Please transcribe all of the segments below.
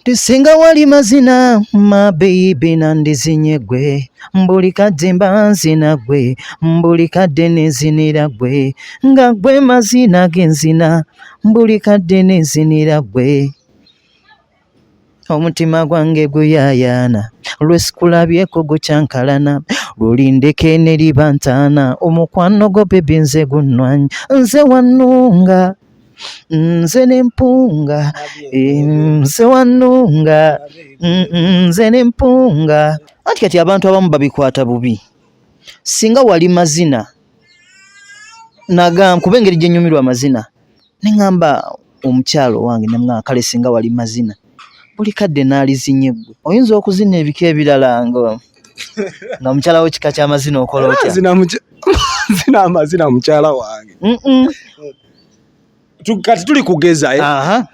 Tisinga wali mazina my baby nandizinye gwe mbuli kadde mbanzina gwe mbuli kadde nezinira gwe nga gwe mazina genzina mbuli kadde nezinira gwe omutima gwange guyayana lwesikulabyeko gukyankalana lulindeke neribantaana omukwano go bebi nze gunnwanya nze wanunga nze nempunga nze wanunga nze nempunga anti kati abantu abamu babikwata bubi singa wali mazina nagamba kuba engeri gye nnyumirwa amazina neŋŋamba omukyalo wange nemŋŋamba kale singa wali mazina buli kadde naalizinye ggwe oyinza okuzina ebika ebirala nga mukyala wo kika ky'amazina okola otya zina amazina mukyala wange kati tuli kugeza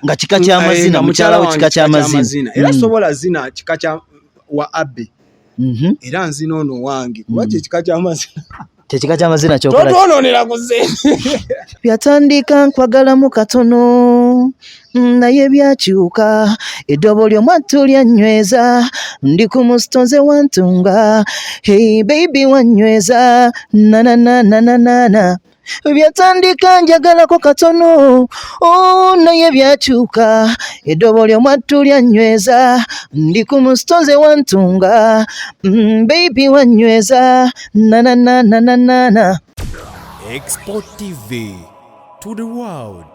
nga kika ky'amazina mukyala wo kika ky'amazina era sobola zina kika kya wa Abbe era nzina ono wange kuba kye kika ky'amazina kyekika ky'amazina kyokola tonoonera kuze byatandika nkwagalamu katono naye byakyuka eddobo ly'omwattu lyanyweza ndi ku musitonze wantunga hey baby wanyweza nananananana byatandika njagalako katono naye byakyuka eddobo ly'omwattu lyanyweza ndi ku musitonze wantunga baby wanyweza nananananana. xpotv to the world.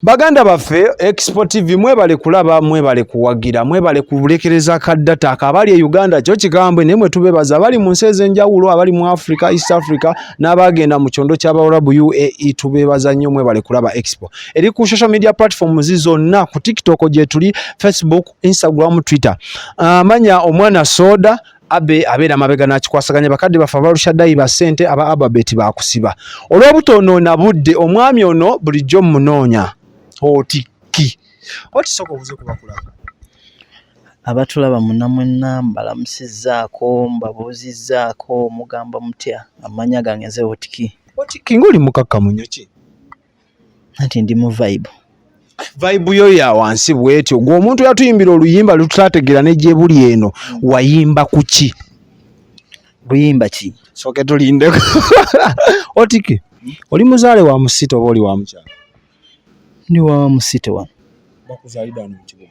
Baganda baffe xpotv mwebale kulaba mwebale kuwagira mwebale kulekereza kaddata akabali e Uganda kyo kigambwe nemwe tubebaza abali mu nsi ez'enjawulo abali mu Africa East Africa n'abagenda mu kyondo ky'Abawarabu UAE tubebaza nnyo mwebale kulaba expo eri ku social media platforms zonna ku TikTok gye tuli Facebook Instagram Twitter amanya omwanasoda Abe abeera mabega nakikwasaganya bakadde bafa balushaddayi ba ssente aba Ababeti bakusiba olw'obutonoona budde omwami ono bulijjo munoonya otiki oti soko buze kubakulaba abatulaba munamwenna mbalamusizzaako mbabuuzizzaako mugamba mutya amanya gange nze otiki ng'oli mukakkamu nnyo ki anti ndi mu vibe yo ya wansi bwetyo gwe omuntu yatuyimbira oluyimba lutulategera nejje buli eno wayimba kuki luyimba ki soke tulindeko otiki oli muzaale wa musito oba oli wa mukyala ndi wa musito wano bakuzaalidde wano mu kibuga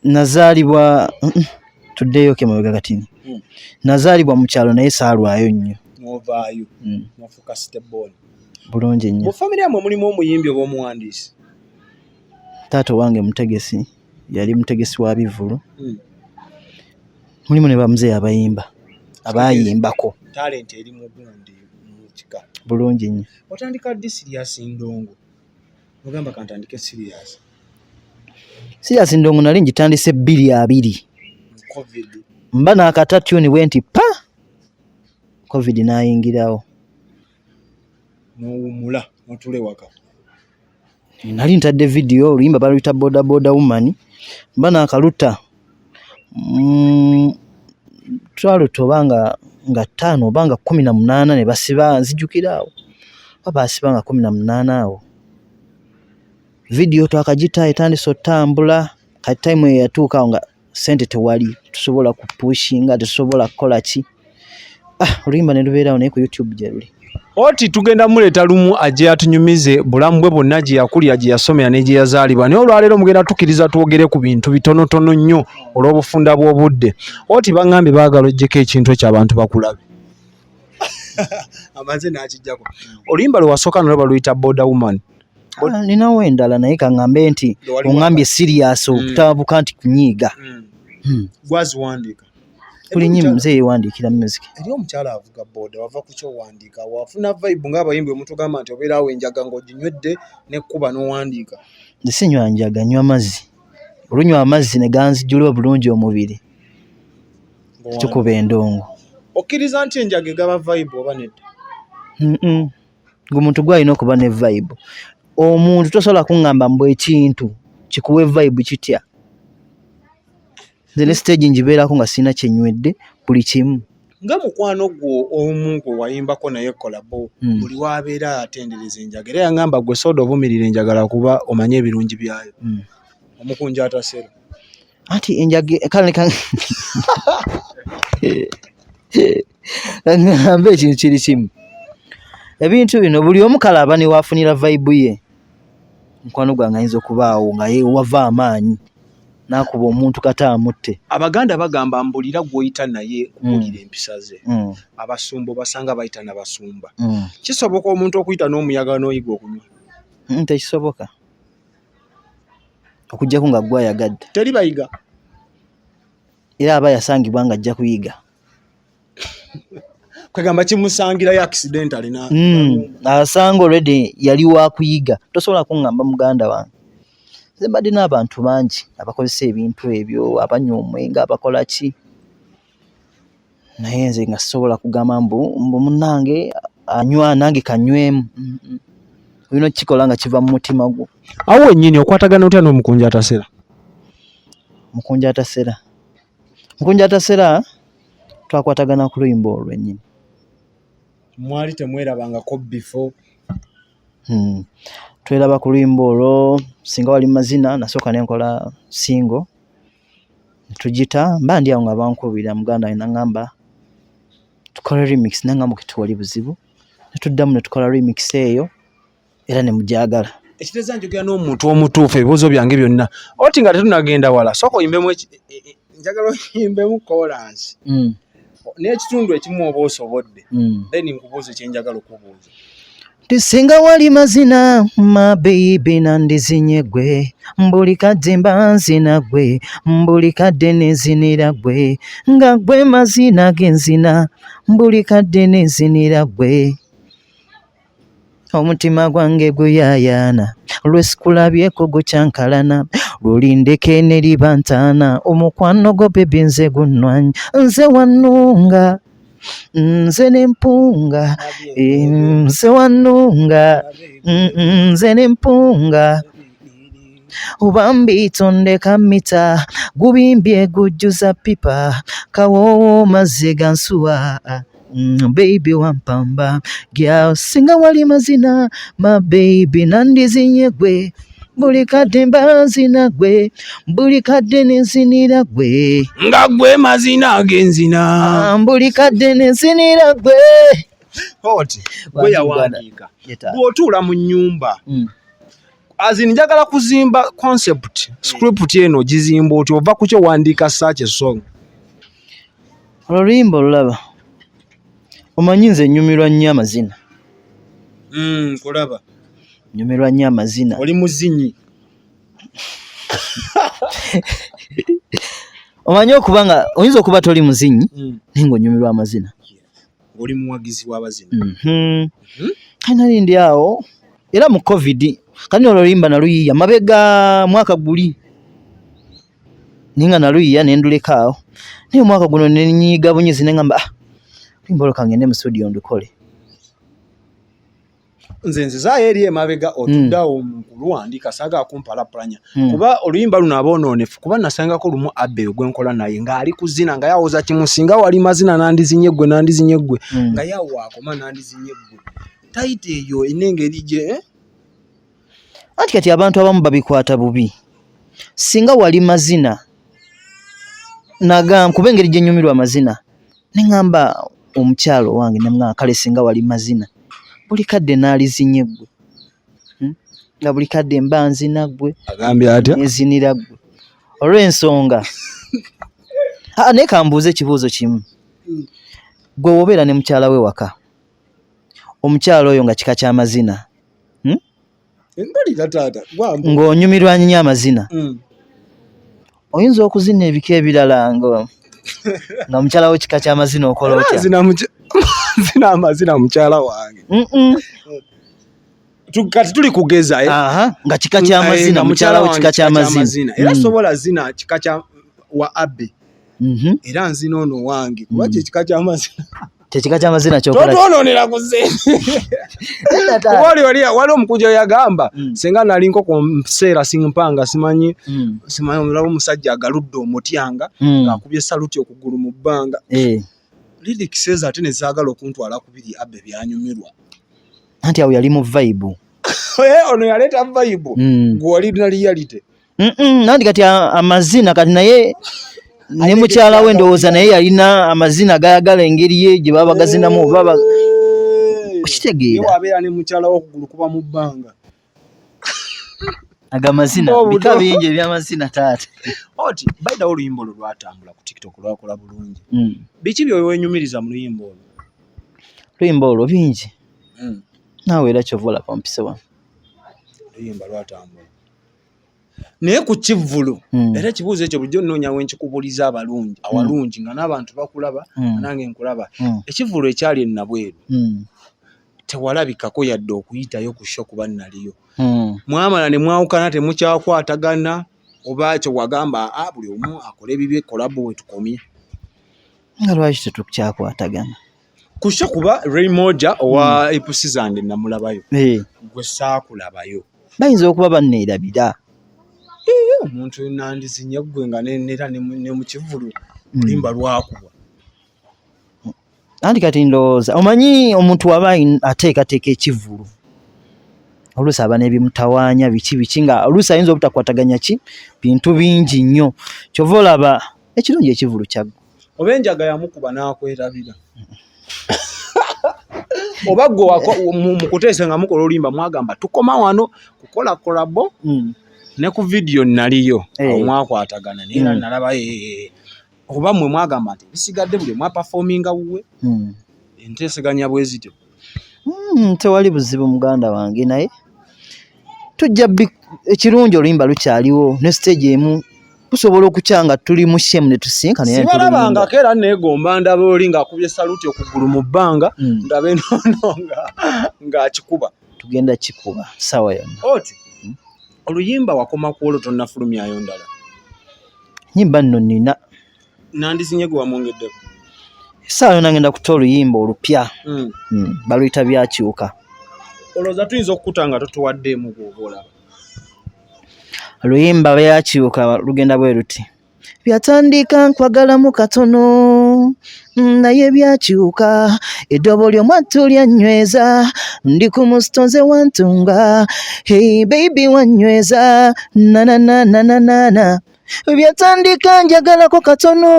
nazaalibwa tuddeyo ke mabega katini nazaalibwa mu kyalo naye saalwayo nnyo n'ovaayo n'ofuuka stable bulungi nnyo mu famire yamwe mulimu omuyimbi oba omuwandiisi taata wange mutegesi yali mutegesi wa bivulu mulimu ne bamuzeeyi abayimba abayimbako talent eri mu gundi mu kika bulungi nnyo otandika ddi Sirius Ndongo ogamba kantandike Sirius Ndongo nali ngitandise 2020 covid mba n'akatatyoni bwe nti pa covid n'ayingirawo n'owumula n'otule waka nali ntadde video oluyimba baluyita boda boda woman mba n'akaluta twalutobanga nga 5 oba nga 18 ne basiba nzijukiraawo baba asiba nga 18 awo video twakagita etandise otambula kati time eyo yatuuka nga sente tewali tusobola kupushinga tusobola kukola ki oluyimba ne lubeerawo naye ku YouTube gye luli oti tugenda muleta lumu aje atunyumize bulamu bwe bonna gye yakulira gye yasomera ne gye yazaalibwa naye olwaleero mugenda tukkiriza twogere ku bintu bitonotono nnyo olw'obufunda bw'obudde oti baŋŋambye baagala oggyeko ekintu ekyo abantu bakulabe amaze n'akijjako oluyimba lwe wasooka nalwo baluyita boda woman ninawo endala naye kaŋŋambe nti oŋŋambye Sirius okutabuka nti kunyiiga gwaziwandiika buli nnyimu muzeeyi yeewandiikira music eri omukyala avuga boda wava ku kyowandiika wafuna vibe ng'abayimbi omutugamba nti obeerawo enjaga ng'oginywedde nekkuba n'owandiika nze sinywa njaga nywa mazzi olunywa amazzi ne ganzijjula bulungi omubiri kikuba endongo okkiriza nti enjaga egaba vibe oba nedda ng'omuntu gwalina okuba ne vibe omuntu tosobola kuŋŋamba mbu ekintu kikuwe vibe kitya nze ne stage njibeerako nga sirina kyenywedde buli kimu nga mukwano gwo omu gwe wayimbako naye kolabo buli wabeera atendereza enjagala era yaŋŋamba gwe soda obumirira enjagala kuba omanye ebirungi byayo omukunja atasera anti enjage kale ngambe ekintu kiri kimu ebintu bino buli omu kalaba ne wafunira vibe ye mukwano gwange ayinza okubaawo nga ye wava amaanyi nakuba omuntu kata amutte. Abaganda bagamba mbulira gwoyita naye kuwulira empisa ze. Abasumba basanga bayita n'abasumba. Kisoboka omuntu okuyita n'omuyaga n'oyiga okunywa? Tekisoboka okujjako nga gwayagadde. Teri bayiga era aba yasangibwa nga ajja kuyiga. Kwegamba kimusangirayo accidentally na asanga already yali wa kuyiga. Tosobola kungamba muganda wange. Nze mbadde n'abantu bangi abakozesa ebintu ebyo, abanywa omwenge, abakola ki. Naye nze nga sisobola kugamba mbu munnange anywa nange kanywemu. Olina okukikola nga kiva mu mutima gwo. Awo wennyini okwatagana otya n'omukunja atasera? Mukunja atasera. Mukunja atasera twakwatagana ku luyimba olwennyini. Mwali temwerabangako before? Tweraba ku luyimba olwo singa wali mazina nasooka nenkola singo. Tugita mba ndi awo nga bankubira muganda we nangamba tukola remix nangamba kitwali buzibu. Netuddamu ne tukola remix eyo era ne mujagala. Ekiteeza njogera n'omuntu omutuufu ebibuuzo byange byonna. Oti nga tetunagenda wala sooka oyimbemu njagala oyimbemu chorus. N'ekitundu ekimu oba osobodde. Then nkubuuze kye njagala okubuuza. Tisinga wali mazina my baby nandizinye gwe mbuli kadde mba nzina gwe mbuli kadde nezinira gwe nga gwe mazina genzina mbuli kadde nezinira gwe omutima gwange guyayana lwesikulabyeko gukyankalana lulindeke ne libantana omukwano gwo bebi nze gunnwanya nze wannunga nze nempunga nze wannunga nze nempunga ubambi tondeka mita gubimbye gujjuza pipa kawowo mazzi gansuwa baby wampamba girl singa wali mazina my baby nandizinye gwe buli kadde mba nzina gwe buli kadde nezinira gwe nga gwe mazina genzina buli kadde nezinira gwe. Oti gwe yawandiika bw'otuula mu nnyumba azini njagala kuzimba concept script eno gizimba oti ova ku kyo wandiika such a song. Oluyimba olulaba omanyi nze nnyumirwa nnyo amazina. Kulaba Nnyumirwa nnyo amazina. Oli muzinyi. Omanyi okuba nga oyinza okuba toli muzinyi naye ng'onyumirwa amazina. Oli muwagizi w'abazina. Kale nali ndi awo era mu covid kani oluyimba naluyiya mabega mwaka guli ninga naluyiya nenduleka awo naye omwaka guno nenyiga bunyezi nengamba oluyimba olukangende mu studio ndukole. Nze nzizaayo eri emabega otuddawo mukuluwandiika saaga akumpalappulanya kuba oluyimba luno abonoonefu kuba nasangako lumu abbe gwenkola naye ng'ali ku zina nga yawoza kimu singa wali mazina nandizinye gwe nga yawaakoma nandizinye gwe tayita eyo enengeri gye anti kati abantu abamu babikwata bubi. Singa wali mazina nagamba kuba engeri gye nnyumirwa amazina neŋŋamba omukyalo wange nemŋŋamba kale singa wali mazina buli kadde naalizinye gwe nga buli kadde mba nzina gwe agambye atya nezinira gwe olw'ensonga naye kambuuze ekibuuzo kimu gwe wobeera ne mukyala we waka omukyalo oyo nga kika ky'amazina ng'onyumirwa nnyo amazina oyinza okuzina ebika ebirala nga mukyala we kika ky'amazina okola otya? Zina amazina mukyala wange kati tuli kugeza nga kika ky'amazina mukyala we kika ky'amazina era sobola zina kika kya wa abbe era nzina ono wange kuba kika ky'amazina kyekika ky'amazina kyokola totonoonera ku wali omukunja yagamba senga nali nkoko museera simpanga simanyi omulawo omusajja agaludde omutyanga ng'akubye saluti okugulu mu bbanga lirikiseza ate nezaagala okuntwala kubiri abbe byanyumirwa anti awo yali mu vibe ono yaleeta vibe gwali na reality Nandi kati amazina kati naye ne mukyala we ndowooza naye yalina amazina gayagala engeri ye gye baba gazinamu baba okitegeera wabeera ne mukyala w'okugulu kuba mu bbanga agamazina bika bingi ebyamazina taata oti bayitawo oluyimba olwo lwatambula ku TikTok lwakola bulungi biki byewenyumiriza mu luyimba olwo bingi naawe era kyova olaba ompise wano luyimba lwatambula naye ku kivvulu era ekibuuzo ekyo bulijjo nnoonya wenkikubuliza awalungi nga n'abantu bakulaba nange nkulaba ekivvulu ekyali ennabweru tewalabikako yadde okuyitayo ku sho kuba naliyo mwamala ne mwawukana temukyakwatagana oba kye wagamba buli omu akole ebibye kolabo we tukomye nga lwaki tetukyakwatagana ku sho kuba Raymoja owa Epusizande namulabayo gwe saakulabayo bayinza okuba banneerabira omuntu Nandizinye gwe nga nera ne mu kivvulu lulimba lwakubwa anti kati ndowooza omanyi omuntu waba ateekateeka ekivvulu oluusi aba n'ebimutawaanya biki nga oluusi ayinza obutakwataganya bintu bingi nnyo kyova olaba ekirungi ekivvulu kyagwe oba enjaga yamukuba n'akwerabira oba gwe mu kuteesa nga mukola olimba mwagamba tukoma wano kukola kolabo ne ku vidiyo naliyo omwakwatagana naye nalaba oba mmwe mwagamba nti bisigadde buli mwapafominga wuwe enteeseganya bwe zityo tewali buzibu muganda wange naye tujja ekirungi oluyimba lukyaliwo ne stage emu tusobola okukyanga tuli mu shemu ne tusinkana sibalabangako era neegomba ndaba oli ng'akubye saluti okugulu mu bbanga ndaba enono ng'akikuba tugenda kikuba sawa yonna oti oluyimba wakoma ku olwo tonnafulumyayo ndala nyimba nno nina Nandizinye gwe wamwongeddeko essaawa yonna ngenda kuta oluyimba olupya baluyita byakyuka olowooza tuyinza okukuta nga totuwaddeemu gwoba olaba oluyimba byakyuka lugenda bwe luti byatandika nkwagalamu katono naye byakyuka eddobo ly'omwattu lyanyweza ndi ku musitonze wantunga hey baby wanyweza nananananana byatandika njagalako katono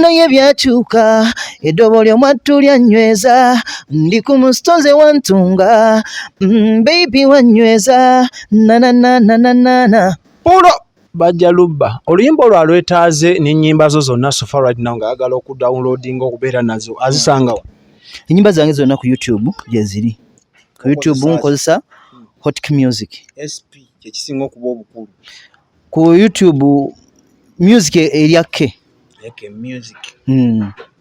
naye byakyuka eddobo ly'omwattu lyanyweza ndi ku musitonze wantunga baby wanyweza nananananana pulo bajja lubba oluyimba olwo alwetaaze n'ennyimba zo zonna so far right now ng'ayagala okudownloadinga okubeera nazo azisangawa ennyimba zange zonna ku YouTube gye ziri ku YouTube nkozesa Hot Music SP kyekisinga okuba obukulu ku YouTube music erya K music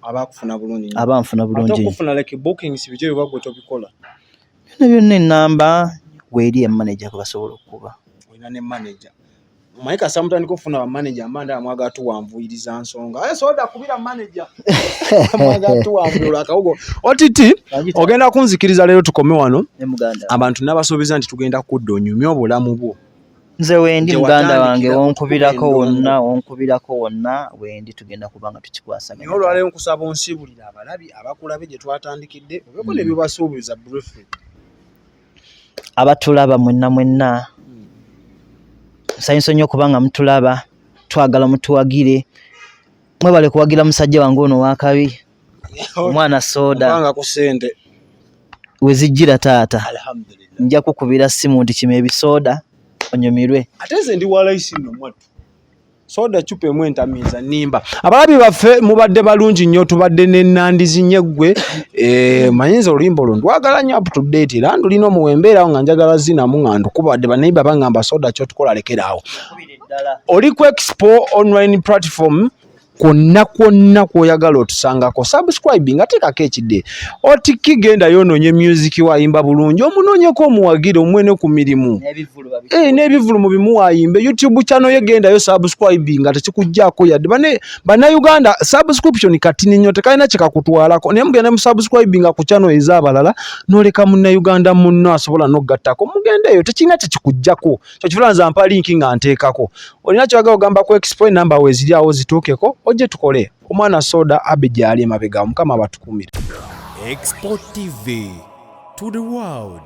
abakufuna bulungi abanfuna bulungi okufuna like bookings bijjo bibagwe tobikola byonna ennamba weeri manager ko basobola okuba olina ne manager Maika samutandika okufuna ba manager amanda amwaga tuwanvuyiriza nsonga soda kubira manager amwaga tuwanvula akawogo otiti ogenda kunzikiriza leero tukome wano abantu nabasuubiza nti tugenda kudda onyumya obulamu bwo nze wendi muganda wange wonkubirako wonna wendi tugenda kubanga tukikwasaganya naye olwaleero nkusaba onsibulira abalabi abakulabe gye twatandikidde obeko ne bibasuubiza briefly abatulaba mwenna nsanyusa nnyo kubanga mutulaba twagala mutuwagire mwebale kuwagira musajja wange ono wakabi omwanasoda kubanga ku ssente wezijjira taata nja kukubira simu nti kima ebisoda onyumirwe ate nze ndi walayisi nno mwattu soda cupa emu entamiiza nimba abalabi baffe mubadde balungi nnyo tubadde ne Nandizinye gwe mayinza oluyimba olwo ndwagala nnyo up to date era ndulina omuwembeerawo nga njagala zinamu nga ndukubadde baneiba bangamba soda kyotukola lekeraawo oli ku expo online platform kwonna kwoyagala otusangako subscribing ateekako ekidde oti kigenda yonoonye music wayimba bulungi omunoonyeko omuwagire omwene ku mirimu n'ebivulu mu bimu wayimbe YouTube channel ye gendayo subscribing tekikujjaako yadde bannayuganda subscription kati nnyo tekalina kyekakutwalako naye mugende mu subscribing ku channel ez'abalala n'oleka munnayuganda munno asobola n'ogattako mugendeeyo tekirina kyekikujjako kyo kifulanza mpa linki nga nteekako olina kyogera ogamba ku expo enamba weeziri awo zituukeko ojje tukole omwanasoda abe gyali emabega mukama abatukumire xpotv to the world.